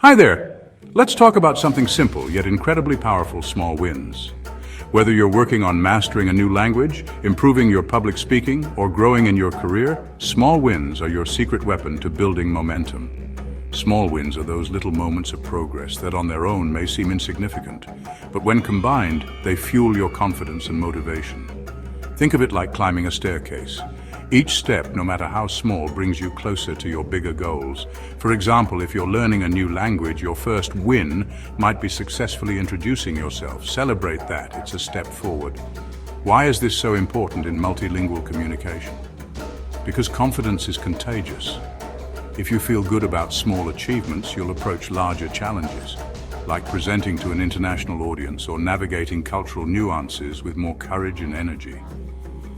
Hi there. Let's talk about something simple yet incredibly powerful: small wins. Whether you're working on mastering a new language, improving your public speaking, or growing in your career, small wins are your secret weapon to building momentum. Small wins are those little moments of progress that on their own may seem insignificant, but when combined, they fuel your confidence and motivation. Think of it like climbing a staircase. Each step, no matter how small, brings you closer to your bigger goals. For example, if you're learning a new language, your first win might be successfully introducing yourself. Celebrate that. It's a step forward. Why is this so important in multilingual communication? Because confidence is contagious. If you feel good about small achievements, you'll approach larger challenges, like presenting to an international audience or navigating cultural nuances with more courage and energy.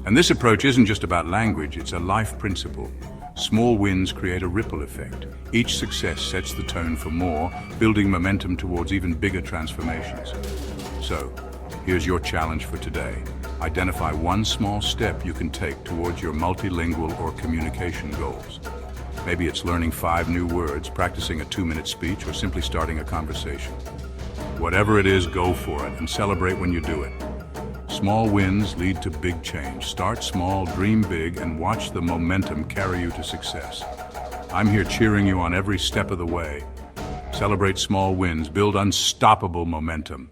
And this approach isn't just about language, it's a life principle. Small wins create a ripple effect. Each success sets the tone for more, building momentum towards even bigger transformations. So, here's your challenge for today. Identify one small step you can take towards your multilingual or communication goals. Maybe it's learning 5 new words, practicing a 2-minute speech, or simply starting a conversation. Whatever it is, go for it and celebrate when you do it. Small wins lead to big change. Start small, dream big, and watch the momentum carry you to success. I'm here cheering you on every step of the way. Celebrate small wins, build unstoppable momentum.